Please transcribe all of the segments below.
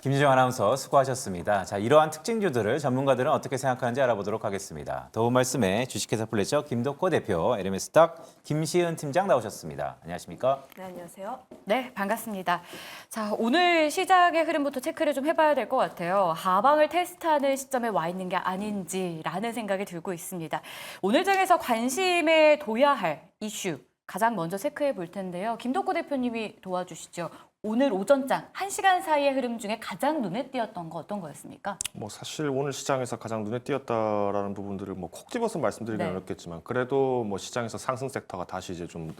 김지정 아나운서 수고하셨습니다. 자, 이러한 특징주들을 전문가들은 어떻게 생각하는지 알아보도록 하겠습니다. 도움 말씀에 주식회사 플래저 김덕호 대표, LMS탁 김시은 팀장 나오셨습니다. 안녕하십니까? 네, 안녕하세요. 네, 반갑습니다. 자, 오늘 시장의 흐름부터 체크를 좀 해봐야 될 것 같아요. 하방을 테스트하는 시점에 와 있는 게 아닌지라는 생각이 들고 있습니다. 오늘 장에서 관심에 둬야 할 이슈 가장 먼저 체크해 볼 텐데요. 김덕호 대표님이 도와주시죠. 오늘 오전장 1시간 사이의 흐름 중에 가장 눈에 띄었던 거 어떤 거였습니까? 사실 오늘 시장에서 가장 눈에 띄었다라는 부분들을 콕 집어서 말씀드리기는 네. 어렵겠지만 그래도 시장에서 상승 섹터가 다시 이제 좀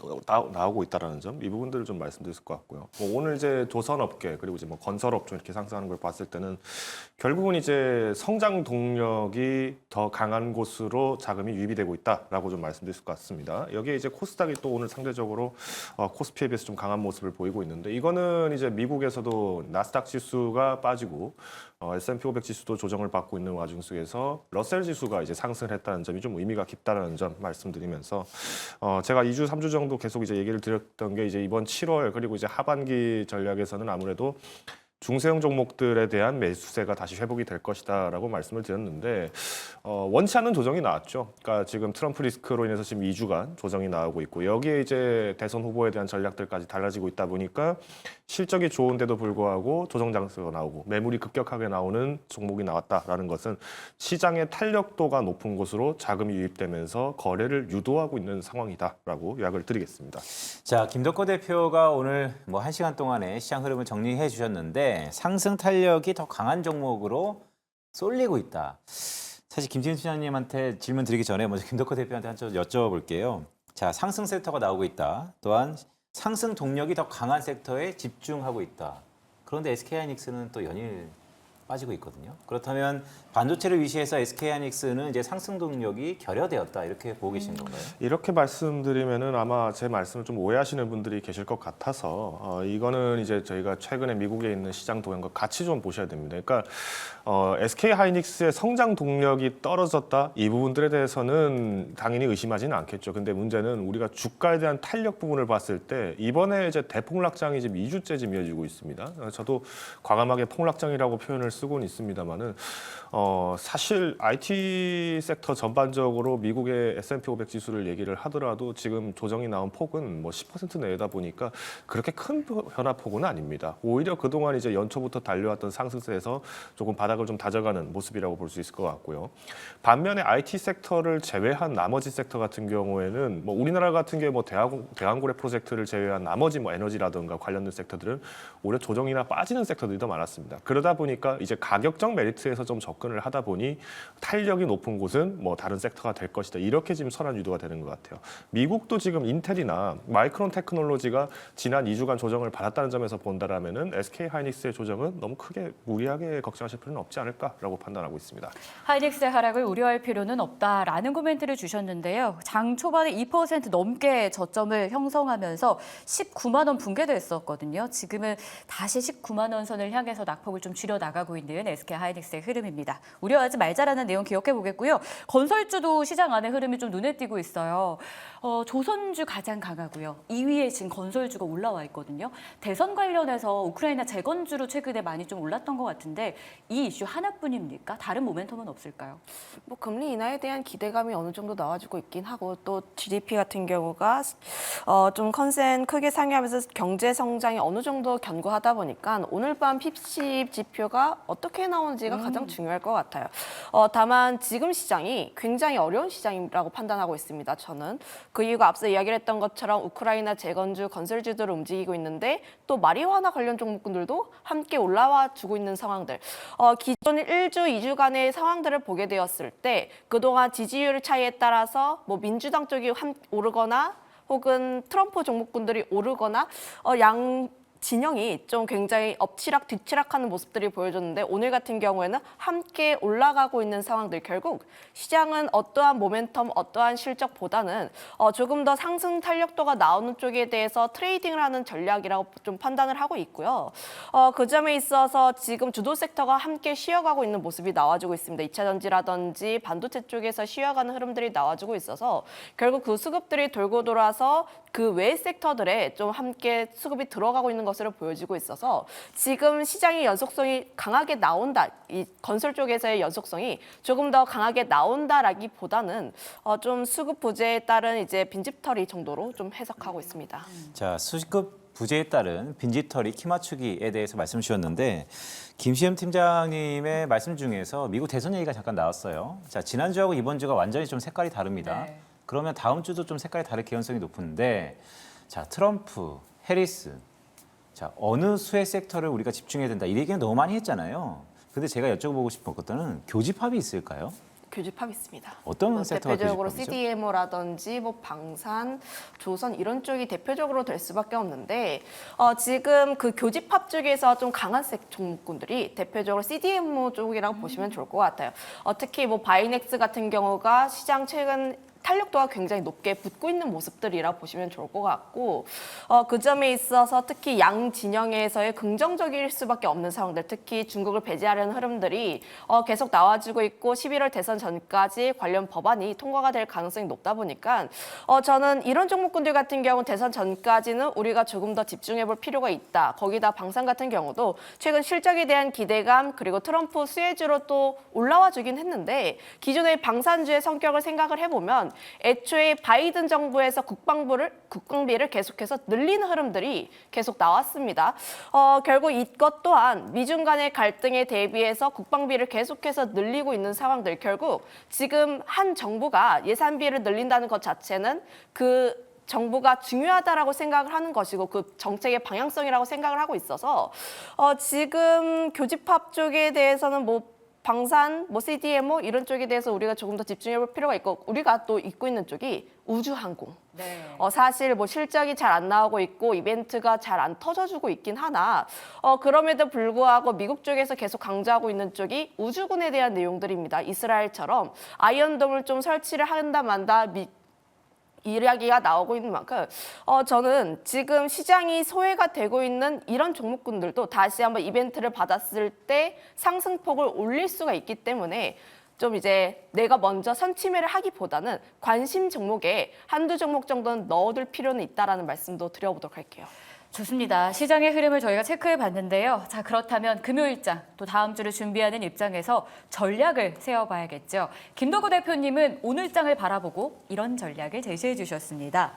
나오고 있다라는 점, 이 부분들을 좀 말씀드릴 것 같고요. 오늘 이제 조선업계 그리고 이제 건설업종 이렇게 상승하는 걸 봤을 때는 결국은 이제 성장 동력이 더 강한 곳으로 자금이 유입이 되고 있다라고 좀 말씀드릴 것 같습니다. 여기에 이제 코스닥이 또 오늘 상대적으로 코스피에 비해서 좀 강한 모습을 보이고 있는데, 이거는 이제 미국에서도 나스닥 지수가 빠지고 S&P 500 지수도 조정을 받고 있는 와중 속에서 러셀 지수가 이제 상승을 했다는 점이 좀 의미가 깊다는 점 말씀드리면서 제가 2주, 3주 정도 계속 이제 얘기를 드렸던 게 이제 이번 7월 그리고 이제 하반기 전략에서는 아무래도 중소형 종목들에 대한 매수세가 다시 회복이 될 것이다라고 말씀을 드렸는데 원치 않는 조정이 나왔죠. 그러니까 지금 트럼프 리스크로 인해서 지금 2주간 조정이 나오고 있고, 여기에 이제 대선 후보에 대한 전략들까지 달라지고 있다 보니까 실적이 좋은데도 불구하고 조정 장세가 나오고 매물이 급격하게 나오는 종목이 나왔다라는 것은 시장의 탄력도가 높은 곳으로 자금이 유입되면서 거래를 유도하고 있는 상황이다라고 요약을 드리겠습니다. 자, 김덕호 대표가 오늘 1시간 동안의 시장 흐름을 정리해 주셨는데 상승 탄력이 더 강한 종목으로 쏠리고 있다. 사실 김지은 팀장님한테 질문 드리기 전에 먼저 김덕호 대표한테 한번 여쭤볼게요. 자, 상승 섹터가 나오고 있다. 또한 상승 동력이 더 강한 섹터에 집중하고 있다. 그런데 SK하이닉스는 또 연일 빠지고 있거든요. 그렇다면 반도체를 위시해서 SK하이닉스는 이제 상승 동력이 결여되었다, 이렇게 보고 계신 건가요? 이렇게 말씀드리면은 아마 제 말씀을 좀 오해하시는 분들이 계실 것 같아서 이거는 이제 저희가 최근에 미국에 있는 시장 동향과 같이 좀 보셔야 됩니다. 그러니까 SK 하이닉스의 성장 동력이 떨어졌다, 이 부분들에 대해서는 당연히 의심하지는 않겠죠. 근데 문제는 우리가 주가에 대한 탄력 부분을 봤을 때 이번에 이제 대폭락장이 지금 2주째 지금 이어지고 있습니다. 저도 과감하게 폭락장이라고 표현을 쓰고는 있습니다만은 사실 IT 섹터 전반적으로 미국의 S&P 500 지수를 얘기를 하더라도 지금 조정이 나온 폭은 10% 내다 보니까 그렇게 큰 변화폭은 아닙니다. 오히려 그동안 이제 연초부터 달려왔던 상승세에서 조금 바닥을 좀 다져가는 모습이라고 볼 수 있을 것 같고요. 반면에 IT 섹터를 제외한 나머지 섹터 같은 경우에는 우리나라 같은 게 대왕고래 프로젝트를 제외한 나머지 에너지라든가 관련된 섹터들은 오히려 조정이나 빠지는 섹터들이 더 많았습니다. 그러다 보니까 이제 가격적 메리트에서 좀 접근을 하다 보니 탄력이 높은 곳은 다른 섹터가 될 것이다, 이렇게 지금 선한 유도가 되는 것 같아요. 미국도 지금 인텔이나 마이크론 테크놀로지가 지난 2주간 조정을 받았다는 점에서 본다라면은 SK 하이닉스의 조정은 너무 크게 무리하게 걱정하실 필요는 없지 않을까라고 판단하고 있습니다. 하이닉스의 하락을 우려할 필요는 없다라는 코멘트를 주셨는데요. 장 초반에 2% 넘게 저점을 형성하면서 19만 원 붕괴됐었거든요. 지금은 다시 19만 원 선을 향해서 낙폭을 좀 줄여 나가고 있는 SK 하이닉스의 흐름입니다. 우려하지 말자라는 내용 기억해 보겠고요. 건설주도 시장 안의 흐름이 좀 눈에 띄고 있어요. 조선주 가장 강하고요. 2위에 지금 건설주가 올라와 있거든요. 대선 관련해서 우크라이나 재건주로 최근에 많이 좀 올랐던 것 같은데 이 이슈 하나뿐입니까? 다른 모멘텀은 없을까요? 금리 인하에 대한 기대감이 어느 정도 나와주고 있긴 하고, 또 GDP 같은 경우가 좀 컨센 크게 상회하면서 경제 성장이 어느 정도 견고하다 보니까 오늘 밤 핍십 지표가 어떻게 나오는지가 가장 중요할 것 같아요. 다만 지금 시장이 굉장히 어려운 시장이라고 판단하고 있습니다. 저는 그 이유가 앞서 이야기를 했던 것처럼 우크라이나 재건주, 건설주들을 움직이고 있는데 또 마리화나 관련 종목군들도 함께 올라와 주고 있는 상황들. 기존 1주, 2주간의 상황들을 보게 되었을 때 그동안 지지율 차이에 따라서 민주당 쪽이 오르거나 혹은 트럼프 종목군들이 오르거나 양 진영이 좀 굉장히 엎치락 뒤치락하는 모습들이 보여줬는데, 오늘 같은 경우에는 함께 올라가고 있는 상황들, 결국 시장은 어떠한 모멘텀, 어떠한 실적보다는 조금 더 상승 탄력도가 나오는 쪽에 대해서 트레이딩을 하는 전략이라고 좀 판단을 하고 있고요. 그 점에 있어서 지금 주도 섹터가 함께 쉬어가고 있는 모습이 나와주고 있습니다. 2차 전지라든지 반도체 쪽에서 쉬어가는 흐름들이 나와주고 있어서 결국 그 수급들이 돌고 돌아서 그 외 섹터들에 좀 함께 수급이 들어가고 있는 것으로 것으로 보여지고 있어서 지금 시장의 연속성이 강하게 나온다. 이 건설 쪽에서의 연속성이 조금 더 강하게 나온다라기보다는 좀 수급 부재에 따른 이제 빈집털이 정도로 좀 해석하고 있습니다. 자, 수급 부재에 따른 빈집털이 키 맞추기에 대해서 말씀 주셨는데 김시현 팀장님의 말씀 중에서 미국 대선 얘기가 잠깐 나왔어요. 자, 지난주하고 이번 주가 완전히 좀 색깔이 다릅니다. 네. 그러면 다음 주도 좀 색깔이 다를 개연성이 높은데 자, 트럼프, 해리스 자, 어느 수혜 섹터를 우리가 집중해야 된다. 이 얘기는 너무 많이 했잖아요. 근데 제가 여쭤보고 싶은 것은 교집합이 있을까요? 교집합 있습니다. 어떤 섹터가 대표적으로 교집합이죠? CDMO라든지 뭐 방산, 조선 이런 쪽이 대표적으로 될 수밖에 없는데 지금 그 교집합 쪽에서 좀 강한 종목군들이 대표적으로 CDMO 쪽이라고 보시면 좋을 것 같아요. 특히 뭐 바이넥스 같은 경우가 시장 최근 탄력도가 굉장히 높게 붙고 있는 모습들이라 보시면 좋을 것 같고 그 점에 있어서 특히 양 진영에서의 긍정적일 수밖에 없는 상황들, 특히 중국을 배제하려는 흐름들이 계속 나와주고 있고 11월 대선 전까지 관련 법안이 통과가 될 가능성이 높다 보니까 저는 이런 종목군들 같은 경우 대선 전까지는 우리가 조금 더 집중해볼 필요가 있다. 거기다 방산 같은 경우도 최근 실적에 대한 기대감 그리고 트럼프 수혜주로 또 올라와 주긴 했는데 기존의 방산주의 성격을 생각을 해보면 애초에 바이든 정부에서 국방비를 계속해서 늘리는 흐름들이 계속 나왔습니다. 결국 이것 또한 미중 간의 갈등에 대비해서 국방비를 계속해서 늘리고 있는 상황들, 결국 지금 한 정부가 예산비를 늘린다는 것 자체는 그 정부가 중요하다라고 생각을 하는 것이고 그 정책의 방향성이라고 생각을 하고 있어서 지금 교집합 쪽에 대해서는 뭐 방산, 뭐 CDMO 이런 쪽에 대해서 우리가 조금 더 집중해볼 필요가 있고 우리가 또 입고 있는 쪽이 우주항공. 네. 사실 뭐 실적이 잘 안 나오고 있고 이벤트가 잘 안 터져주고 있긴 하나 그럼에도 불구하고 미국 쪽에서 계속 강조하고 있는 쪽이 우주군에 대한 내용들입니다. 이스라엘처럼 아이언돔을 좀 설치를 한다 만다 이야기가 나오고 있는 만큼 저는 지금 시장이 소외가 되고 있는 이런 종목군들도 다시 한번 이벤트를 받았을 때 상승폭을 올릴 수가 있기 때문에 좀 이제 내가 먼저 선침해를 하기보다는 관심 종목에 한두 종목 정도는 넣어둘 필요는 있다라는 말씀도 드려보도록 할게요. 좋습니다. 시장의 흐름을 저희가 체크해 봤는데요. 자, 그렇다면 금요일장, 또 다음 주를 준비하는 입장에서 전략을 세워봐야겠죠. 김도구 대표님은 오늘장을 바라보고 이런 전략을 제시해 주셨습니다.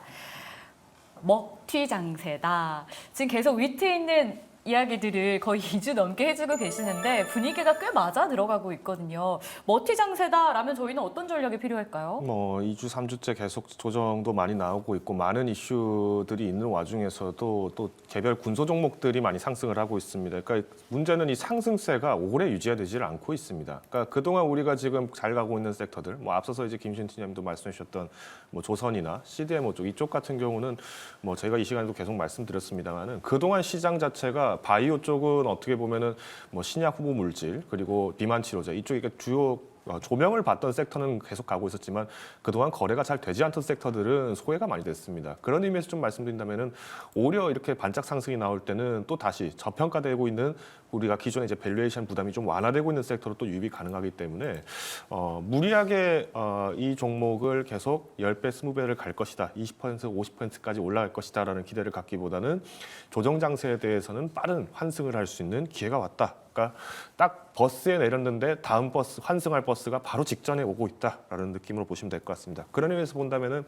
먹튀 장세다. 지금 계속 위트 있는 이야기들을 거의 2주 넘게 해주고 계시는데 분위기가 꽤 맞아 들어가고 있거든요. 먹튀 장세다라면 저희는 어떤 전략이 필요할까요? 뭐 2주, 3주째 계속 조정도 많이 나오고 있고 많은 이슈들이 있는 와중에서도 또 개별 군소 종목들이 많이 상승을 하고 있습니다. 그러니까 문제는 이 상승세가 오래 유지되지를 않고 있습니다. 그러니까 그동안 우리가 지금 잘 가고 있는 섹터들, 뭐 앞서서 이제 김신 팀장님도 말씀해 주셨던 뭐 조선이나 CDMO 쪽 이쪽 같은 경우는 뭐 제가 이 시간에도 계속 말씀드렸습니다만은 그동안 시장 자체가 바이오 쪽은 어떻게 보면은 뭐 신약 후보 물질 그리고 비만 치료제 이쪽이 주요 조명을 받던 섹터는 계속 가고 있었지만 그동안 거래가 잘 되지 않던 섹터들은 소외가 많이 됐습니다. 그런 의미에서 좀 말씀드린다면은 오히려 이렇게 반짝 상승이 나올 때는 또 다시 저평가되고 있는 우리가 기존에 이제 밸류에이션 부담이 좀 완화되고 있는 섹터로 또 유입이 가능하기 때문에 무리하게 이 종목을 계속 10배, 20배를 갈 것이다. 20%, 50%까지 올라갈 것이다라는 기대를 갖기보다는 조정 장세에 대해서는 빠른 환승을 할 수 있는 기회가 왔다. 그러니까 딱 버스에 내렸는데 다음 버스 환승할 버스가 바로 직전에 오고 있다라는 느낌으로 보시면 될 것 같습니다. 그런 의미에서 본다면은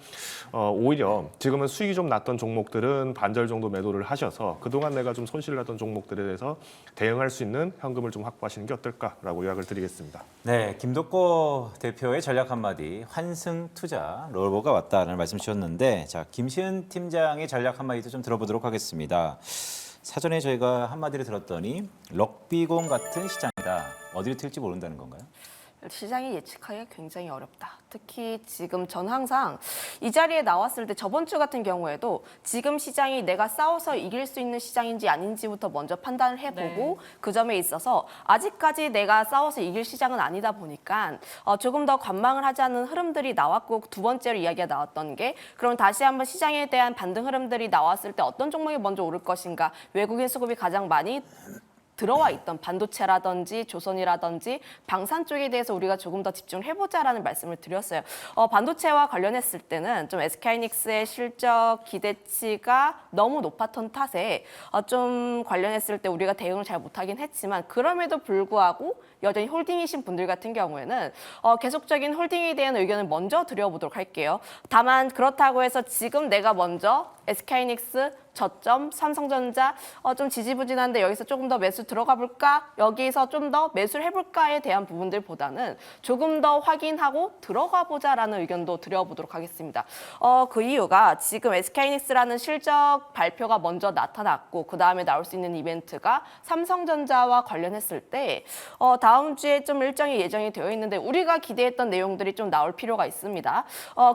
오히려 지금은 수익이 좀 났던 종목들은 반절 정도 매도를 하셔서 그동안 내가 좀 손실 났던 종목들에 대해서 대응할 수 있는 현금을 좀 확보하시는 게 어떨까라고 요약을 드리겠습니다. 네, 김덕고 대표의 전략 한마디, 환승 투자, 롤보가 왔다라는 말씀 주셨는데, 자, 김시은 팀장의 전략 한마디도 좀 들어보도록 하겠습니다. 사전에 저희가 한마디를 들었더니 럭비공 같은 시장이다. 어디로 튈지 모른다는 건가요? 시장이 예측하기가 굉장히 어렵다. 특히 지금 전 항상 이 자리에 나왔을 때 저번 주 같은 경우에도 지금 시장이 내가 싸워서 이길 수 있는 시장인지 아닌지부터 먼저 판단을 해보고 그 점에 있어서 아직까지 내가 싸워서 이길 시장은 아니다 보니까 조금 더 관망을 하자는 흐름들이 나왔고 두 번째로 이야기가 나왔던 게 그럼 다시 한번 시장에 대한 반등 흐름들이 나왔을 때 어떤 종목이 먼저 오를 것인가 외국인 수급이 가장 많이 들어와 있던 반도체라든지 조선이라든지 방산 쪽에 대해서 우리가 조금 더 집중해보자라는 말씀을 드렸어요. 반도체와 관련했을 때는 좀 SK하이닉스의 실적 기대치가 너무 높았던 탓에 좀 관련했을 때 우리가 대응을 잘 못하긴 했지만 그럼에도 불구하고 여전히 홀딩이신 분들 같은 경우에는 계속적인 홀딩에 대한 의견을 먼저 드려보도록 할게요. 다만 그렇다고 해서 지금 내가 먼저 SK하이닉스 저점, 삼성전자 좀 지지부진한데 여기서 조금 더 매수 들어가 볼까? 여기서 좀 더 매수를 해볼까에 대한 부분들보다는 조금 더 확인하고 들어가 보자라는 의견도 드려보도록 하겠습니다. 그 이유가 지금 SK하이닉스라는 실적 발표가 먼저 나타났고 그 다음에 나올 수 있는 이벤트가 삼성전자와 관련했을 때 다음 주에 좀 일정이 예정이 되어 있는데 우리가 기대했던 내용들이 좀 나올 필요가 있습니다.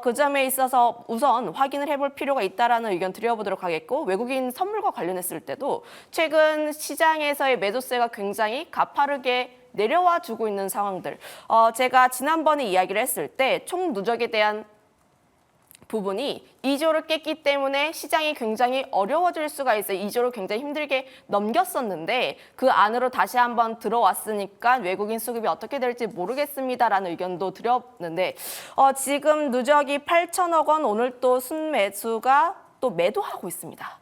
그 점에 있어서 우선 확인을 해볼 필요가 있다라는 의견 드려보도록 하겠고 외국인 선물과 관련했을 때도 최근 시장에서의 매도세가 굉장히 가파르게 내려와 주고 있는 상황들. 제가 지난번에 이야기를 했을 때 총 누적에 대한 부분이 2조를 깼기 때문에 시장이 굉장히 어려워질 수가 있어요. 2조를 굉장히 힘들게 넘겼었는데 그 안으로 다시 한번 들어왔으니까 외국인 수급이 어떻게 될지 모르겠습니다라는 의견도 드렸는데 지금 누적이 8천억 원 오늘 또 순매수가 또 매도하고 있습니다.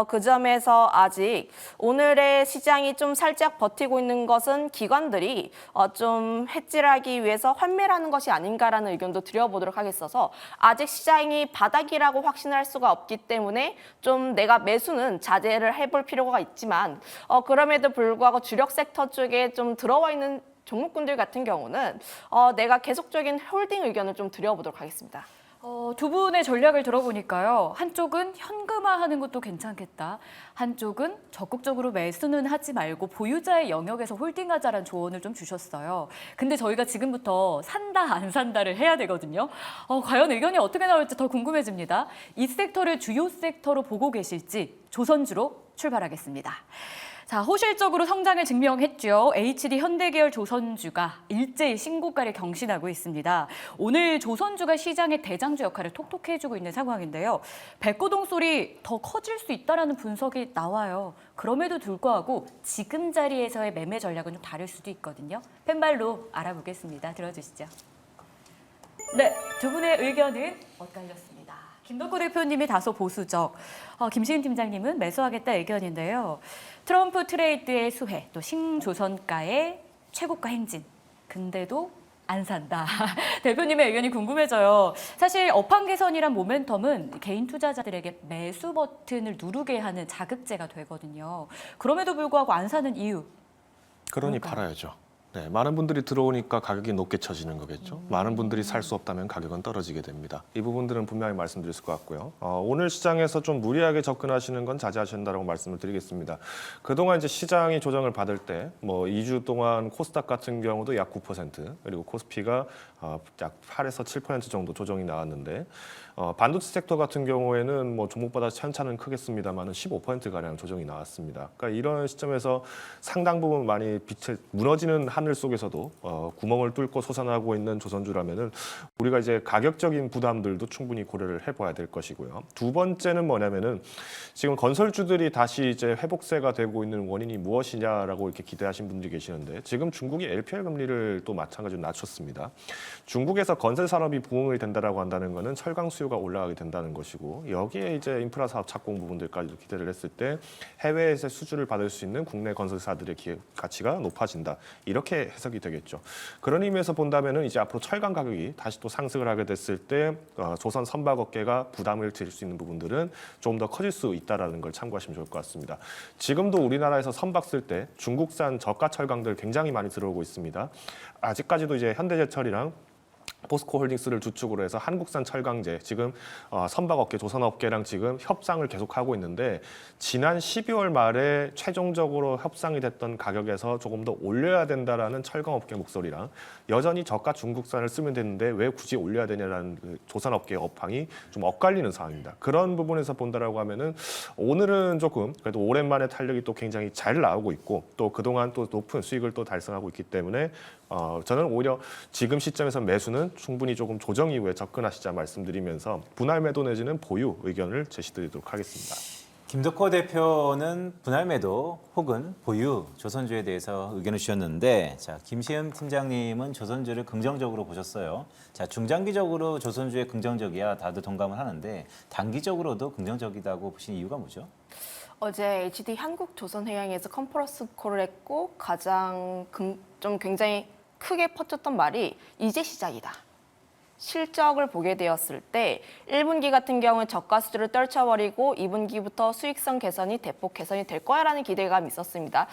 그 점에서 아직 오늘의 시장이 좀 살짝 버티고 있는 것은 기관들이 좀 해질하기 위해서 환매라는 것이 아닌가라는 의견도 드려보도록 하겠어서 아직 시장이 바닥이라고 확신할 수가 없기 때문에 좀 내가 매수는 자제를 해볼 필요가 있지만 그럼에도 불구하고 주력 섹터 쪽에 좀 들어와 있는 종목군들 같은 경우는 내가 계속적인 홀딩 의견을 좀 드려보도록 하겠습니다. 두 분의 전략을 들어보니까요. 한쪽은 현금화하는 것도 괜찮겠다. 한쪽은 적극적으로 매수는 하지 말고 보유자의 영역에서 홀딩하자라는 조언을 좀 주셨어요. 근데 저희가 지금부터 산다 안 산다를 해야 되거든요. 과연 의견이 어떻게 나올지 더 궁금해집니다. 이 섹터를 주요 섹터로 보고 계실지 조선주로 출발하겠습니다. 자, 호실적으로 성장을 증명했죠. HD 현대계열 조선주가 일제히 신고가를 경신하고 있습니다. 오늘 조선주가 시장의 대장주 역할을 톡톡히 해주고 있는 상황인데요. 백고동 소리 더 커질 수 있다는 분석이 나와요. 그럼에도 불구하고 지금 자리에서의 매매 전략은 좀 다를 수도 있거든요. 펜발로 알아보겠습니다. 들어주시죠. 네, 두 분의 의견은 엇갈렸습니다. 김덕구 대표님이 다소 보수적, 김시은 팀장님은 매수하겠다 의견인데요. 트럼프 트레이드의 수혜, 또 신조선가의 최고가 행진. 근데도 안 산다. 대표님의 의견이 궁금해져요. 사실 업황 개선이란 모멘텀은 개인 투자자들에게 매수 버튼을 누르게 하는 자극제가 되거든요. 그럼에도 불구하고 안 사는 이유. 그러니 뭘까요? 팔아야죠. 네, 많은 분들이 들어오니까 가격이 높게 쳐지는 거겠죠. 많은 분들이 살 수 없다면 가격은 떨어지게 됩니다. 이 부분들은 분명히 말씀드릴 것 같고요. 오늘 시장에서 좀 무리하게 접근하시는 건 자제하셔야 한다고 말씀을 드리겠습니다. 그동안 이제 시장이 조정을 받을 때 뭐 2주 동안 코스닥 같은 경우도 약 9% 그리고 코스피가 약 8에서 7% 정도 조정이 나왔는데 반도체 섹터 같은 경우에는 뭐 종목마다 편차는 크겠습니다만은 15%가량 조정이 나왔습니다. 그러니까 이런 시점에서 상당 부분 많이 빛을 무너지는 하늘 속에서도 구멍을 뚫고 솟아나고 있는 조선주라면은 우리가 이제 가격적인 부담들도 충분히 고려를 해봐야 될 것이고요. 두 번째는 뭐냐면은 지금 건설주들이 다시 이제 회복세가 되고 있는 원인이 무엇이냐라고 이렇게 기대하신 분들이 계시는데 지금 중국이 LPR 금리를 또 마찬가지로 낮췄습니다. 중국에서 건설 산업이 부흥이 된다라고 한다는 것은 철강 수요가 올라가게 된다는 것이고 여기에 이제 인프라 사업 착공 부분들까지도 기대를 했을 때 해외에서 수주를 받을 수 있는 국내 건설사들의 가치가 높아진다. 이렇게 해석이 되겠죠. 그런 의미에서 본다면은 이제 앞으로 철강 가격이 다시 또 상승을 하게 됐을 때 조선 선박업계가 부담을 질 수 있는 부분들은 좀 더 커질 수 있다라는 걸 참고하시면 좋을 것 같습니다. 지금도 우리나라에서 선박 쓸 때 중국산 저가 철강들 굉장히 많이 들어오고 있습니다. 아직까지도 이제 현대제철이랑 포스코홀딩스를 주축으로 해서 한국산 철강제 지금 선박업계, 조선업계랑 지금 협상을 계속하고 있는데 지난 12월 말에 최종적으로 협상이 됐던 가격에서 조금 더 올려야 된다라는 철강업계 목소리랑 여전히 저가 중국산을 쓰면 되는데 왜 굳이 올려야 되냐라는 그 조선업계의 업황이 좀 엇갈리는 상황입니다. 그런 부분에서 본다라고 하면은 오늘은 조금 그래도 오랜만에 탄력이 또 굉장히 잘 나오고 있고 또 그동안 또 높은 수익을 또 달성하고 있기 때문에 저는 오히려 지금 시점에서 매수는 충분히 조금 조정 이후에 접근하시자 말씀드리면서 분할 매도 내지는 보유 의견을 제시드리도록 하겠습니다. 김덕호 대표는 분할 매도 혹은 보유 조선주에 대해서 의견을 주셨는데, 자, 김시흠 팀장님은 조선주를 긍정적으로 보셨어요. 자, 중장기적으로 조선주에 긍정적이야 다들 동감을 하는데 단기적으로도 긍정적이다고 보신 이유가 뭐죠? 어제 HD 한국조선해양에서 컨퍼런스 콜을 했고 가장 좀 굉장히 크게 퍼졌던 말이 이제 시작이다. 실적을 보게 되었을 때 1분기 같은 경우는 저가 수주를 떨쳐버리고 2분기부터 수익성 개선이 대폭 개선이 될 거야라는 기대감이 있었습니다.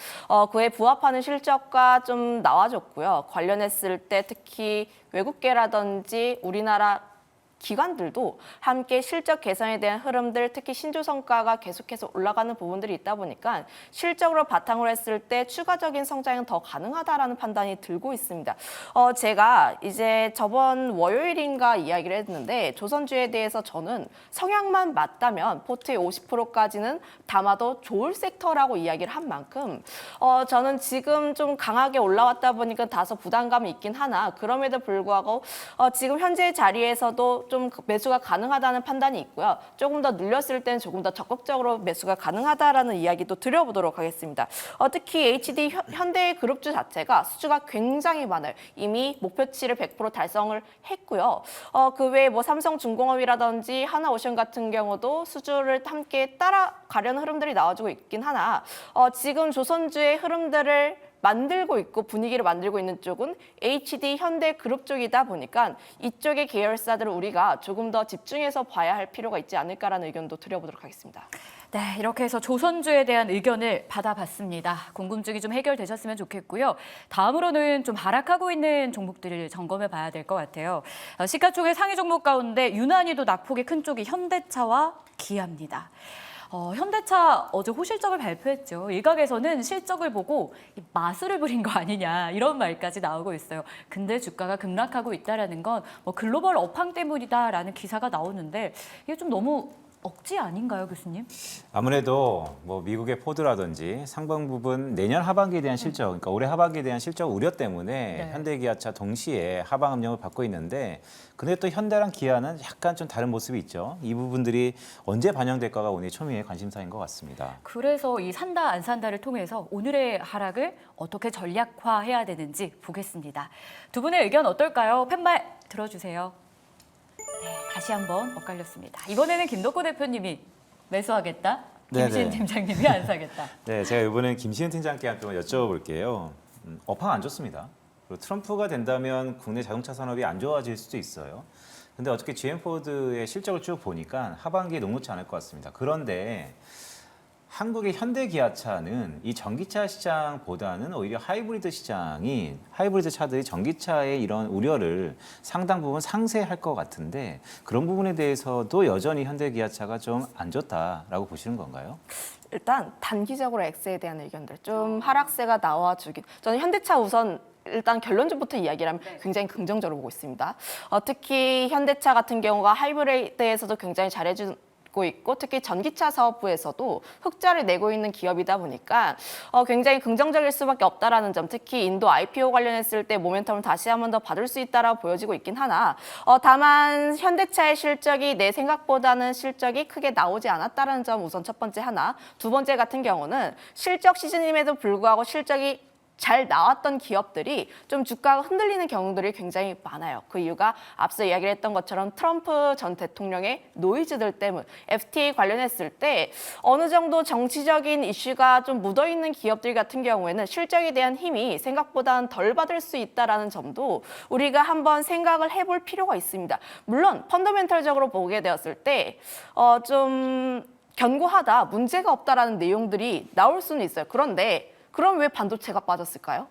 그에 부합하는 실적과 좀 나와줬고요. 관련했을 때 특히 외국계라든지 우리나라 기관들도 함께 실적 개선에 대한 흐름들, 특히 신조성과가 계속해서 올라가는 부분들이 있다 보니까 실적으로 바탕으로 했을 때 추가적인 성장은 더 가능하다라는 판단이 들고 있습니다. 제가 이제 저번 월요일인가 이야기를 했는데 조선주에 대해서 저는 성향만 맞다면 포트의 50%까지는 담아도 좋을 섹터라고 이야기를 한 만큼 저는 지금 좀 강하게 올라왔다 보니까 다소 부담감이 있긴 하나 그럼에도 불구하고 지금 현재 자리에서도 좀 매수가 가능하다는 판단이 있고요. 조금 더 눌렸을 때는 조금 더 적극적으로 매수가 가능하다라는 이야기도 드려보도록 하겠습니다. 특히 HD 현대 그룹주 자체가 수주가 굉장히 많아요. 이미 목표치를 100% 달성을 했고요. 그 외에 뭐 삼성중공업이라든지 하나오션 같은 경우도 수주를 함께 따라가려는 흐름들이 나와주고 있긴 하나 지금 조선주의 흐름들을 만들고 있고 분위기를 만들고 있는 쪽은 HD 현대 그룹 쪽이다 보니까 이쪽의 계열사들을 우리가 조금 더 집중해서 봐야 할 필요가 있지 않을까라는 의견도 드려보도록 하겠습니다. 네, 이렇게 해서 조선주에 대한 의견을 받아봤습니다. 궁금증이 좀 해결되셨으면 좋겠고요. 다음으로는 좀 하락하고 있는 종목들을 점검해 봐야 될 것 같아요. 시가총액 상위 종목 가운데 유난히도 낙폭이 큰 쪽이 현대차와 기아입니다. 현대차 어제 호실적을 발표했죠. 일각에서는 실적을 보고 마술을 부린 거 아니냐 이런 말까지 나오고 있어요. 근데 주가가 급락하고 있다는 건 뭐 글로벌 업황 때문이다라는 기사가 나오는데 이게 좀 너무 억지 아닌가요, 교수님? 아무래도 뭐 미국의 포드라든지 상당 부분 내년 하반기에 대한 실적, 그러니까 올해 하반기에 대한 실적 우려 때문에 네. 현대기아차 동시에 하방 압력을 받고 있는데, 근데 또 현대랑 기아는 약간 좀 다른 모습이 있죠. 이 부분들이 언제 반영될까가 오늘 초미의 관심사인 것 같습니다. 그래서 이 산다 안 산다를 통해서 오늘의 하락을 어떻게 전략화해야 되는지 보겠습니다. 두 분의 의견 어떨까요? 팻말 들어주세요. 네, 다시 한번 엇갈렸습니다. 이번에는 김덕호 대표님이 매수하겠다. 김신 네네. 팀장님이 안 사겠다. 네, 제가 이번엔 김시은 팀장님께 한번 여쭤볼게요. 업황 안 좋습니다. 그리고 트럼프가 된다면 국내 자동차 산업이 안 좋아질 수도 있어요. 근데 어떻게 GM포드의 실적을 쭉 보니까 하반기에 녹록지 않을 것 같습니다. 그런데 한국의 현대기아차는 이 전기차 시장보다는 오히려 하이브리드 시장이, 하이브리드 차들이 전기차의 이런 우려를 상당 부분 상쇄할 것 같은데, 그런 부분에 대해서도 여전히 현대기아차가 좀 안 좋다라고 보시는 건가요? 일단 단기적으로 X에 대한 의견들 좀 하락세가 나와주긴 저는 현대차 우선 일단 결론적부터 이야기를 하면 굉장히 긍정적으로 보고 있습니다. 특히 현대차 같은 경우가 하이브리드에서도 굉장히 잘해주고 있고 특히 전기차 사업부에서도 흑자를 내고 있는 기업이다 보니까 굉장히 긍정적일 수밖에 없다라는 점, 특히 인도 IPO 관련했을 때 모멘텀을 다시 한 번 더 받을 수 있다라고 보여지고 있긴 하나 다만 현대차의 실적이 내 생각보다는 실적이 크게 나오지 않았다라는 점 우선 첫 번째 하나, 두 번째 같은 경우는 실적 시즌임에도 불구하고 실적이 잘 나왔던 기업들이 좀 주가가 흔들리는 경우들이 굉장히 많아요. 그 이유가 앞서 이야기를 했던 것처럼 트럼프 전 대통령의 노이즈들 때문, FTA 관련했을 때 어느 정도 정치적인 이슈가 좀 묻어있는 기업들 같은 경우에는 실적에 대한 힘이 생각보다는 덜 받을 수 있다는 점도 우리가 한번 생각을 해볼 필요가 있습니다. 물론 펀더멘털적으로 보게 되었을 때 좀 견고하다, 문제가 없다라는 내용들이 나올 수는 있어요. 그런데 그럼 왜 반도체가 빠졌을까요?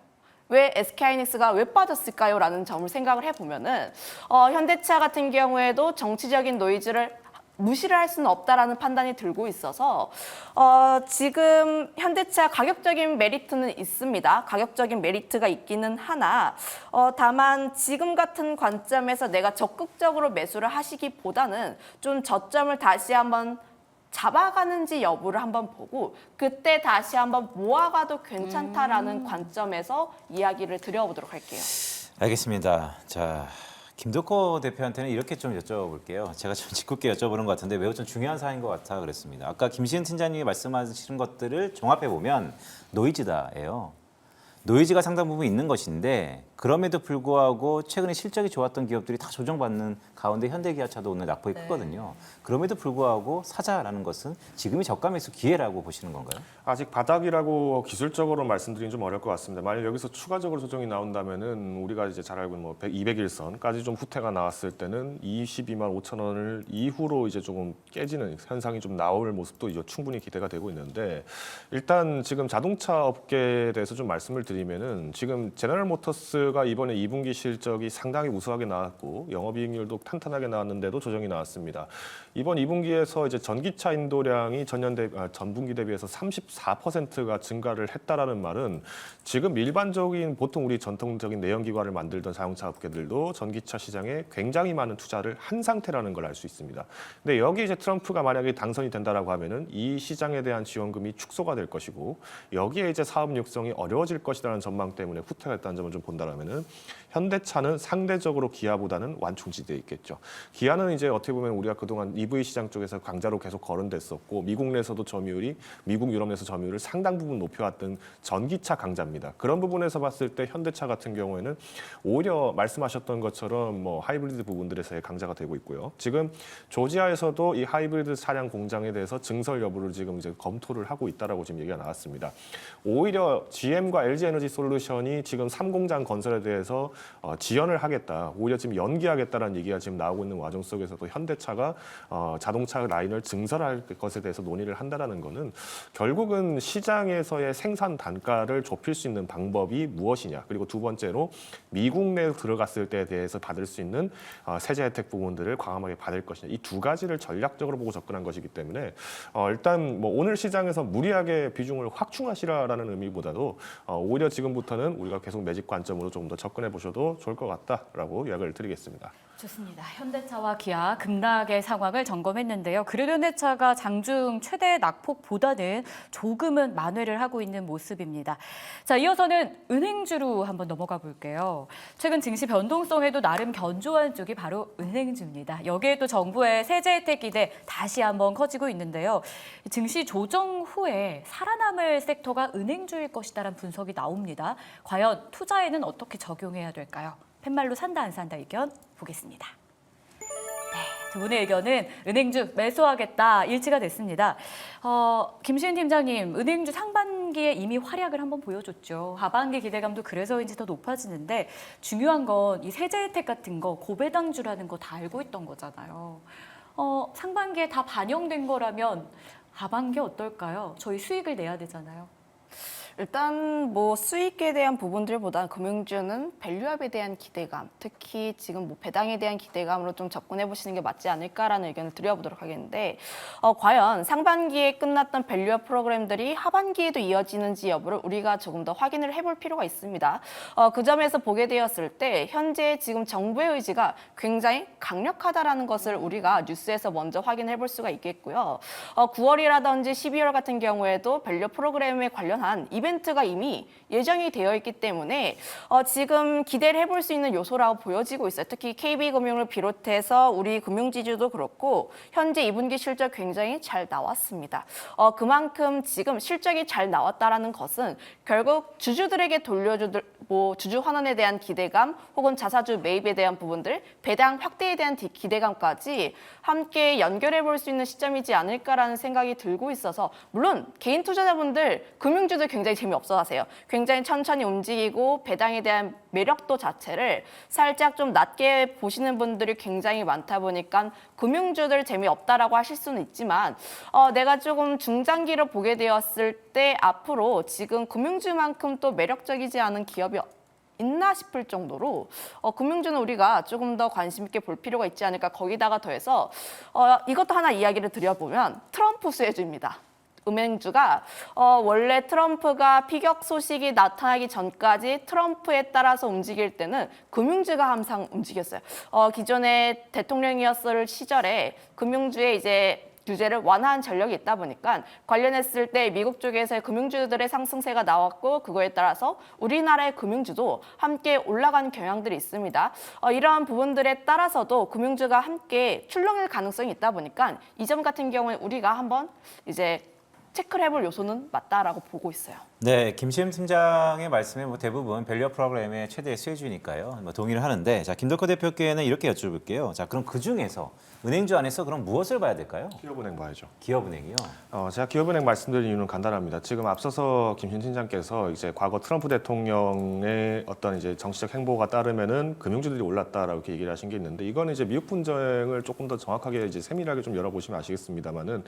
왜 SK하이닉스가 왜 빠졌을까요? 라는 점을 생각을 해보면은 현대차 같은 경우에도 정치적인 노이즈를 무시를 할 수는 없다라는 판단이 들고 있어서 지금 현대차 가격적인 메리트는 있습니다. 가격적인 메리트가 있기는 하나 다만 지금 같은 관점에서 내가 적극적으로 매수를 하시기보다는 좀 저점을 다시 한번 잡아가는지 여부를 한번 보고 그때 다시 한번 모아가도 괜찮다라는 관점에서 이야기를 드려보도록 할게요. 알겠습니다. 자, 김덕호 대표한테는 이렇게 좀 여쭤볼게요. 제가 좀 짓궂게 여쭤보는 것 같은데 매우 좀 중요한 사안인 것 같아 그랬습니다. 아까 김시은 팀장님이 말씀하시는 것들을 종합해 보면 노이즈다예요. 노이즈가 상당 부분 있는 것인데 그럼에도 불구하고 최근에 실적이 좋았던 기업들이 다 조정받는 가운데 현대기아차도 오늘 낙폭이 크거든요. 그럼에도 불구하고 사자라는 것은 지금이 저가 매수 기회라고 보시는 건가요? 아직 바닥이라고 기술적으로 말씀드리긴 좀 어려울 것 같습니다. 만약 여기서 추가적으로 조정이 나온다면은 우리가 이제 잘 알고 있는 뭐 200일선까지 좀 후퇴가 나왔을 때는 22만 5천 원을 이후로 이제 조금 깨지는 현상이 좀 나올 모습도 이제 충분히 기대가 되고 있는데 일단 지금 자동차 업계에 대해서 좀 말씀을 드리면은 지금 제너럴 모터스가 이번에 2분기 실적이 상당히 우수하게 나왔고 영업이익률도 탄탄하게 나왔는데도 조정이 나왔습니다. 이번 2분기에서 이제 전기차 인도량이 전분기 대비해서 34%가 증가를 했다라는 말은 지금 일반적인 보통 우리 전통적인 내연기관을 만들던 자동차 업계들도 전기차 시장에 굉장히 많은 투자를 한 상태라는 걸 알 수 있습니다. 근데 여기 이제 트럼프가 만약에 당선이 된다라고 하면은 이 시장에 대한 지원금이 축소가 될 것이고 여기에 이제 사업 육성이 어려워질 것이라는 전망 때문에 후퇴가 됐다는 점을 좀 본다라면은 현대차는 상대적으로 기아보다는 완충지대에 있겠죠. 기아는 이제 어떻게 보면 우리가 그동안 EV 시장 쪽에서 강자로 계속 거론됐었고 미국 내에서도 점유율이 미국 유럽 내에서 점유율을 상당 부분 높여왔던 전기차 강자입니다. 그런 부분에서 봤을 때 현대차 같은 경우에는 오히려 말씀하셨던 것처럼 뭐 하이브리드 부분들에서의 강자가 되고 있고요. 지금 조지아에서도 이 하이브리드 차량 공장에 대해서 증설 여부를 지금 이제 검토를 하고 있다라고 지금 얘기가 나왔습니다. 오히려 GM과 LG 에너지 솔루션이 지금 3공장 건설에 대해서 지연을 하겠다, 오히려 지금 연기하겠다라는 얘기가 지금 나오고 있는 와중 속에서도 현대차가 자동차 라인을 증설할 것에 대해서 논의를 한다라는 거는 결국은 시장에서의 생산 단가를 좁힐 수 있는 방법이 무엇이냐, 그리고 두 번째로 미국 내에 들어갔을 때에 대해서 받을 수 있는 세제 혜택 부분들을 과감하게 받을 것이냐, 이 두 가지를 전략적으로 보고 접근한 것이기 때문에 일단 뭐 오늘 시장에서 무리하게 비중을 확충하시라라는 의미보다도 오히려 지금부터는 우리가 계속 매집 관점으로 조금 더 접근해 보셔도 좋을 것 같다라고 이야기를 드리겠습니다. 좋습니다. 현대차와 기아 급락의 상황을 점검했는데요. 그래도 현대차가 장중 최대 낙폭보다는 조금은 만회를 하고 있는 모습입니다. 자, 이어서는 은행주로 한번 넘어가 볼게요. 최근 증시 변동성에도 나름 견조한 쪽이 바로 은행주입니다. 여기에 또 정부의 세제 혜택 기대 다시 한번 커지고 있는데요. 증시 조정 후에 살아남을 섹터가 은행주일 것이다라는 분석이 나옵니다. 과연 투자에는 어떻게 적용해야 될까요? 팻말로 산다 안 산다 의견 보겠습니다. 네, 두 분의 의견은 은행주 매수하겠다 일치가 됐습니다. 김시은 팀장님, 은행주 상반기에 이미 활약을 한번 보여줬죠. 하반기 기대감도 그래서인지 더 높아지는데 중요한 건 이 세제 혜택 같은 거 고배당주라는 거 다 알고 있던 거잖아요. 상반기에 다 반영된 거라면 하반기 어떨까요? 저희 수익을 내야 되잖아요. 일단 뭐 수익에 대한 부분들보다 금융주는 밸류업에 대한 기대감, 특히 지금 뭐 배당에 대한 기대감으로 좀 접근해 보시는 게 맞지 않을까라는 의견을 드려보도록 하겠는데 과연 상반기에 끝났던 밸류업 프로그램들이 하반기에도 이어지는지 여부를 우리가 조금 더 확인을 해볼 필요가 있습니다. 그 점에서 보게 되었을 때 현재 지금 정부의 의지가 굉장히 강력하다라는 것을 우리가 뉴스에서 먼저 확인해 볼 수가 있겠고요. 9월이라든지 12월 같은 경우에도 밸류업 프로그램에 관련한 이벤트가 이미 예정이 되어 있기 때문에 지금 기대를 해볼 수 있는 요소라고 보여지고 있어요. 특히 KB금융을 비롯해서 우리 금융지주도 그렇고 현재 2분기 실적 굉장히 잘 나왔습니다. 그만큼 지금 실적이 잘 나왔다라는 것은 결국 주주들에게 주주 환원에 대한 기대감 혹은 자사주 매입에 대한 부분들, 배당 확대에 대한 기대감까지 함께 연결해 볼 수 있는 시점이지 않을까라는 생각이 들고 있어서 물론 개인 투자자분들 금융주도 굉장히 재미없어 하세요. 굉장히 천천히 움직이고 배당에 대한 매력도 자체를 살짝 좀 낮게 보시는 분들이 굉장히 많다 보니까 금융주들 재미없다라고 하실 수는 있지만 내가 조금 중장기로 보게 되었을 때 앞으로 지금 금융주만큼 또 매력적이지 않은 기업이 있나 싶을 정도로 금융주는 우리가 조금 더 관심 있게 볼 필요가 있지 않을까. 거기다가 더해서 이것도 하나 이야기를 드려보면 트럼프 수혜주입니다. 은행주가 원래 트럼프가 피격 소식이 나타나기 전까지 트럼프에 따라서 움직일 때는 금융주가 항상 움직였어요. 기존에 대통령이었을 시절에 금융주에 이제 규제를 완화한 전력이 있다 보니까 관련했을 때 미국 쪽에서의 금융주들의 상승세가 나왔고 그거에 따라서 우리나라의 금융주도 함께 올라가는 경향들이 있습니다. 이러한 부분들에 따라서도 금융주가 함께 출렁일 가능성이 있다 보니까 이 점 같은 경우에 우리가 한번 이제 체크를 해볼 요소는 맞다라고 보고 있어요. 네, 김시현 팀장의 말씀에 뭐 대부분 밸류업 프로그램의 최대 수혜주니까요. 뭐 동의를 하는데, 자 김덕호 대표께는 이렇게 여쭤볼게요. 자 그럼 그 중에서 은행주 안에서 그럼 무엇을 봐야 될까요? 기업은행 봐야죠. 기업은행이요. 제가 기업은행 말씀드린 이유는 간단합니다. 지금 앞서서 김신 팀장께서 이제 과거 트럼프 대통령의 어떤 이제 정치적 행보가 따르면은 금융주들이 올랐다라고 이렇게 얘기를 하신 게 있는데, 이거는 이제 미국 분쟁을 조금 더 정확하게 이제 세밀하게 좀 열어보시면 아시겠습니다만은,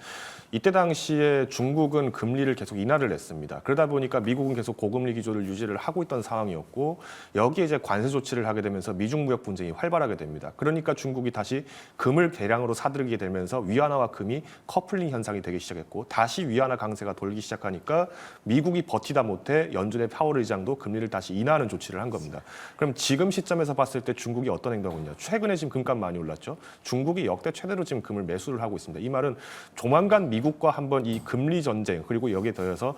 이때 당시에 중국은 금리를 계속 인하를 했습니다. 그러다 보니까 미국은 계속 고금리 기조를 유지를 하고 있던 상황이었고, 여기에 이제 관세 조치를 하게 되면서 미중 무역 분쟁이 활발하게 됩니다. 그러니까 중국이 다시 금을 대량으로 사들이게 되면서 위안화와 금이 커플링 현상이 되기 시작했고, 다시 위안화 강세가 돌기 시작하니까 미국이 버티다 못해 연준의 파월 의장도 금리를 다시 인하하는 조치를 한 겁니다. 그럼 지금 시점에서 봤을 때 중국이 어떤 행동을 했냐? 최근에 지금 금값 많이 올랐죠. 중국이 역대 최대로 지금 금을 매수를 하고 있습니다. 이 말은 조만간 미국과 한번 이 금리 전쟁, 그리고 여기에 더해서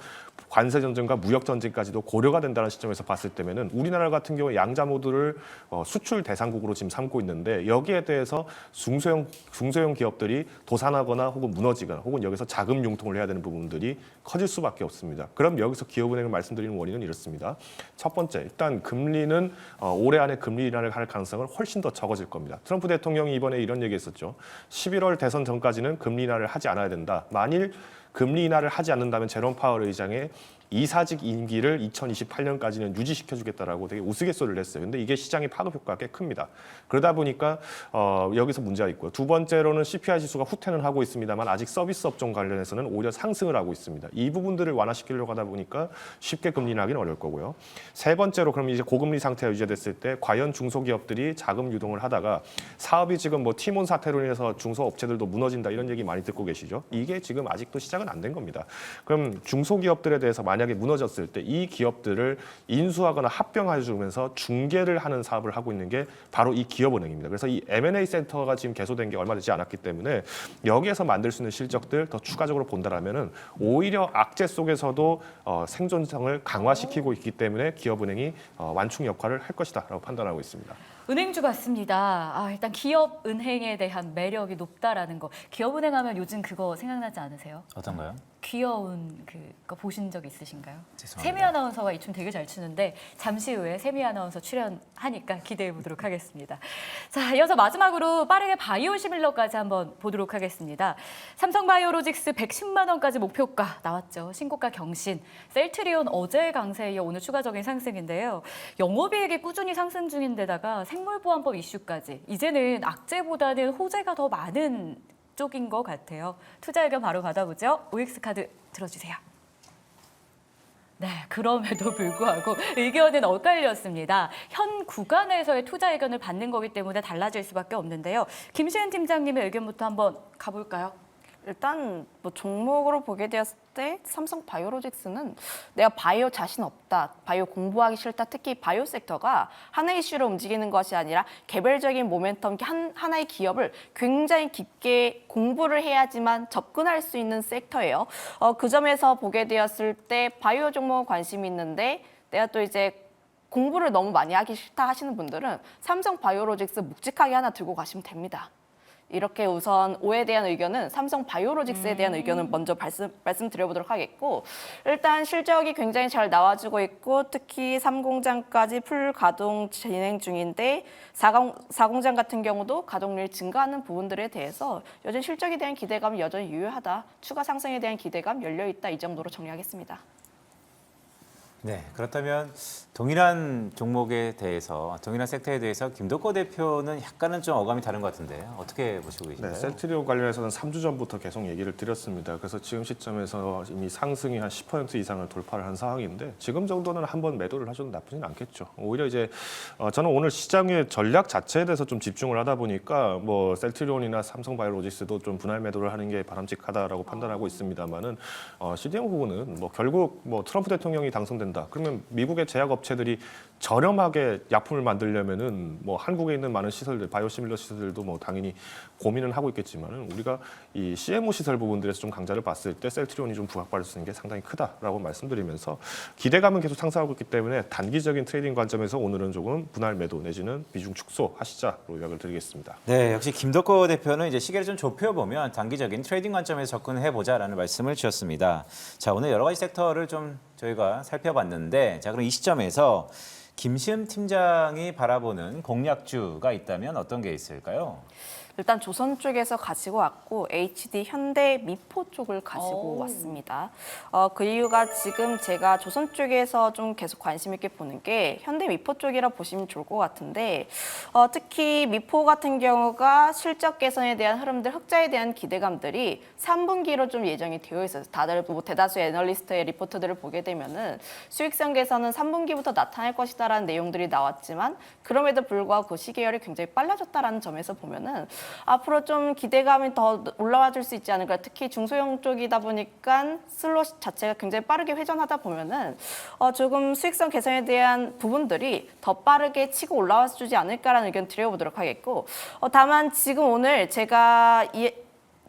관세 전쟁과 무역 전쟁까지도 고려가 된다는 시점에서 봤을 때면은, 우리나라 같은 경우에 양자 모드를 수출 대상국으로 지금 삼고 있는데, 여기에 대해서 중소형 기업들이 도산하거나 혹은 무너지거나 혹은 여기서 자금 융통을 해야 되는 부분들이 커질 수밖에 없습니다. 그럼 여기서 기업은행을 말씀드리는 원인은 이렇습니다. 첫 번째, 일단 금리는 올해 안에 금리 인하를 할 가능성은 훨씬 더 적어질 겁니다. 트럼프 대통령이 이번에 이런 얘기했었죠. 11월 대선 전까지는 금리 인하를 하지 않아야 된다. 만일 금리 인하를 하지 않는다면 제롬 파월 의장의 이사직 임기를 2028년까지는 유지시켜주겠다라고 되게 우스갯소리를 했어요. 근데 이게 시장의 파급 효과가 꽤 큽니다. 그러다 보니까 여기서 문제가 있고요. 두 번째로는 CPI 지수가 후퇴는 하고 있습니다만 아직 서비스 업종 관련해서는 오히려 상승을 하고 있습니다. 이 부분들을 완화시키려고 하다 보니까 쉽게 금리 인하하기는 어려울 거고요. 세 번째로, 그럼 이제 고금리 상태가 유지됐을 때 과연 중소기업들이 자금 유동을 하다가 사업이 지금 뭐 티몬 사태로 인해서 중소업체들도 무너진다 이런 얘기 많이 듣고 계시죠? 이게 지금 아직도 시작은 안 된 겁니다. 그럼 중소기업들에 대해서 만약에 무너졌을 때 이 기업들을 인수하거나 합병해주면서 중개를 하는 사업을 하고 있는 게 바로 이 기업은행입니다. 그래서 이 M&A 센터가 지금 개소된 게 얼마 되지 않았기 때문에 여기에서 만들 수 있는 실적들 더 추가적으로 본다라면은 오히려 악재 속에서도 생존성을 강화시키고 있기 때문에 기업은행이 완충 역할을 할 것이다라고 판단하고 있습니다. 은행주 같습니다. 일단 기업 은행에 대한 매력이 높다라는 거. 기업 은행 하면 요즘 그거 생각나지 않으세요? 어떤가요? 귀여운 그거 보신 적 있으신가요? 죄송합니다. 세미 아나운서가 이 춤 되게 잘 추는데 잠시 후에 세미 아나운서 출연하니까 기대해 보도록 하겠습니다. 자, 이어서 마지막으로 빠르게 바이오시밀러까지 한번 보도록 하겠습니다. 삼성바이오로직스 110만 원까지 목표가 나왔죠. 신고가 경신. 셀트리온 어제 강세에 이어 오늘 추가적인 상승인데요. 영업이익이 꾸준히 상승 중인데다가 생물보안법 이슈까지. 이제는 악재보다는 호재가 더 많은 쪽인 것 같아요. 투자 의견 바로 받아보죠. OX 카드 들어주세요. 네, 그럼에도 불구하고 의견은 엇갈렸습니다. 현 구간에서의 투자 의견을 받는 거기 때문에 달라질 수밖에 없는데요. 김시은 팀장님의 의견부터 한번 가볼까요? 일단 뭐 종목으로 보게 되었을 때 삼성 바이오로직스는 내가 바이오 자신 없다, 바이오 공부하기 싫다, 특히 바이오 섹터가 하나의 이슈로 움직이는 것이 아니라 개별적인 모멘텀, 하나의 기업을 굉장히 깊게 공부를 해야지만 접근할 수 있는 섹터예요. 그 점에서 보게 되었을 때 바이오 종목 관심이 있는데 내가 또 이제 공부를 너무 많이 하기 싫다 하시는 분들은 삼성 바이오로직스 묵직하게 하나 들고 가시면 됩니다. 이렇게 우선 오에 대한 의견은 삼성 바이오로직스에 대한 의견을 먼저 말씀드려보도록 하겠고, 일단 실적이 굉장히 잘 나와주고 있고 특히 3공장까지 풀 가동 진행 중인데 4공장 같은 경우도 가동률이 증가하는 부분들에 대해서 여전히 실적에 대한 기대감이 여전히 유효하다, 추가 상승에 대한 기대감 열려있다, 이 정도로 정리하겠습니다. 네, 그렇다면 동일한 종목에 대해서, 동일한 섹터에 대해서 김덕호 대표는 약간은 좀 어감이 다른 것 같은데 어떻게 보시고 계신가요? 네, 셀트리온 관련해서는 3주 전부터 계속 얘기를 드렸습니다. 그래서 지금 시점에서 이미 상승이 한 10% 이상을 돌파를 한 상황인데 지금 정도는 한번 매도를 하셔도 나쁘진 않겠죠. 오히려 이제 저는 오늘 시장의 전략 자체에 대해서 좀 집중을 하다 보니까 뭐 셀트리온이나 삼성바이오로직스도 좀 분할 매도를 하는 게 바람직하다라고 판단하고 있습니다만은 CDM 부분은 뭐 결국 뭐 트럼프 대통령이 당선된다 한다. 그러면 미국의 제약 업체들이 저렴하게 약품을 만들려면은 뭐 한국에 있는 많은 시설들, 바이오시밀러 시설들도 뭐 당연히 고민은 하고 있겠지만은 우리가 이 CMO 시설 부분들에서 좀 강자를 봤을 때 셀트리온이 좀 부각받을 수 있는 게 상당히 크다라고 말씀드리면서 기대감은 계속 상승하고 있기 때문에 단기적인 트레이딩 관점에서 오늘은 조금 분할 매도 내지는 비중 축소하시자로 요약을 드리겠습니다. 네, 역시 김덕호 대표는 이제 시계를 좀 좁혀보면 단기적인 트레이딩 관점에서 접근해보자라는 말씀을 주셨습니다. 자, 오늘 여러 가지 섹터를 좀 저희가 살펴봤는데, 자, 그럼 이 시점에서 김시흠 팀장이 바라보는 공략주가 있다면 어떤 게 있을까요? 일단 조선 쪽에서 가지고 왔고 HD, 현대, 미포 쪽을 가지고 왔습니다. 그 이유가 지금 제가 조선 쪽에서 좀 계속 관심 있게 보는 게 현대, 미포 쪽이라 보시면 좋을 것 같은데 특히 미포 같은 경우가 실적 개선에 대한 흐름들, 흑자에 대한 기대감들이 3분기로 좀 예정이 되어 있어요. 다들 뭐 대다수의 애널리스트의 리포트들을 보게 되면은 수익성 개선은 3분기부터 나타날 것이다라는 내용들이 나왔지만 그럼에도 불구하고 그 시계열이 굉장히 빨라졌다라는 점에서 보면은 앞으로 좀 기대감이 더 올라와 줄 수 있지 않을까. 특히 중소형 쪽이다 보니까 슬롯 자체가 굉장히 빠르게 회전하다 보면은 조금 수익성 개선에 대한 부분들이 더 빠르게 치고 올라와 주지 않을까라는 의견 드려보도록 하겠고 다만 지금 오늘 제가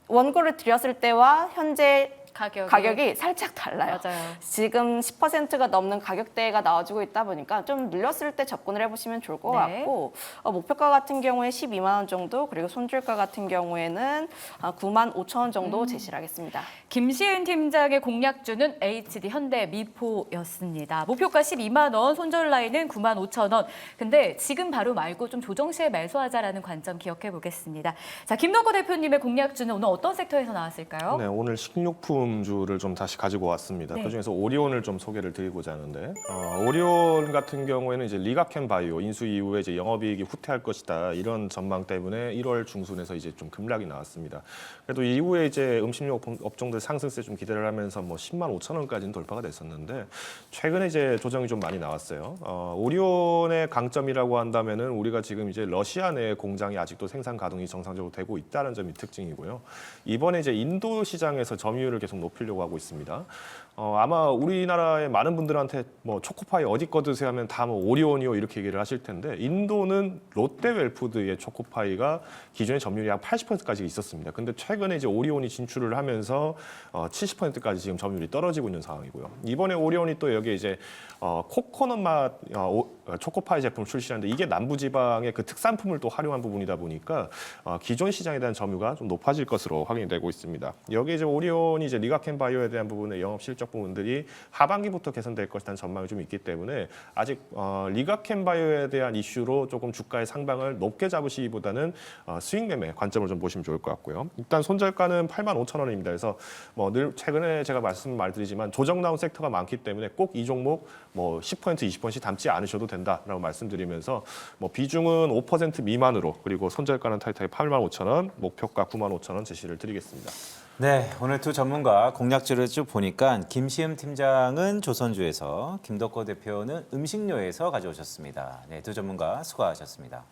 원고를 드렸을 때와 현재 가격이 살짝 달라요. 맞아요. 지금 10%가 넘는 가격대가 나와주고 있다 보니까 좀 눌렸을 때 접근을 해보시면 좋을 것 네. 같고 목표가 같은 경우에 12만 원 정도 그리고 손절가 같은 경우에는 9만 5천 원 정도 제시를 하겠습니다. 김시흠 팀장의 공략주는 HD, 현대, 미포였습니다. 목표가 12만 원, 손절 라인은 9만 5천 원. 근데 지금 바로 말고 좀 조정 시에 매수하자라는 관점 기억해 보겠습니다. 자, 김덕호 대표님의 공략주는 오늘 어떤 섹터에서 나왔을까요? 네, 오늘 식료품주를 좀 다시 가지고 왔습니다. 네. 그중에서 오리온을 좀 소개를 드리고자 하는데 오리온 같은 경우에는 이제 리가켄 바이오 인수 이후에 이제 영업이익이 후퇴할 것이다 이런 전망 때문에 1월 중순에서 이제 좀 급락이 나왔습니다. 그래도 이후에 이제 음식료 업종들 상승세 좀 기대를 하면서 뭐 10만 5천 원까지는 돌파가 됐었는데 최근에 이제 조정이 좀 많이 나왔어요. 오리온의 강점이라고 한다면은 우리가 지금 이제 러시아 내 공장이 아직도 생산 가동이 정상적으로 되고 있다는 점이 특징이고요. 이번에 이제 인도 시장에서 점유율을 계속 높이려고 하고 있습니다. 아마 우리나라의 많은 분들한테 뭐 초코파이 어디 거 드세요 하면 다 뭐 오리온이요 이렇게 얘기를 하실 텐데 인도는 롯데웰푸드의 초코파이가 기존의 점유율이 약 80%까지 있었습니다. 근데 최근에 이제 오리온이 진출을 하면서 70%까지 지금 점유율이 떨어지고 있는 상황이고요. 이번에 오리온이 또 여기에 이제 코코넛 맛 초코파이 제품을 출시하는데 이게 남부지방의 그 특산품을 또 활용한 부분이다 보니까 기존 시장에 대한 점유가 좀 높아질 것으로 확인이 되고 있습니다. 여기 이제 오리온이 이제 리가켄 바이오에 대한 부분의 영업 실적 부분들이 하반기부터 개선될 것이라는 전망이 좀 있기 때문에 아직 리가켄 바이오에 대한 이슈로 조금 주가의 상방을 높게 잡으시기보다는 스윙 매매 관점을 좀 보시면 좋을 것 같고요. 일단 손절가는 8만 5천 원입니다. 그래서 뭐 늘 최근에 제가 말씀드리지만 조정 나온 섹터가 많기 때문에 꼭 이 종목 뭐 10% 20%씩 담지 않으셔도 된다라고 말씀드리면서 뭐 비중은 5% 미만으로 그리고 손절가는 타이트하게 8만 5천 원, 목표가 9만 5천 원 제시를 드리겠습니다. 네, 오늘 두 전문가 공략주를 쭉 보니까 김시흠 팀장은 조선주에서 김덕호 대표는 음식료에서 가져오셨습니다. 네, 두 전문가 수고하셨습니다.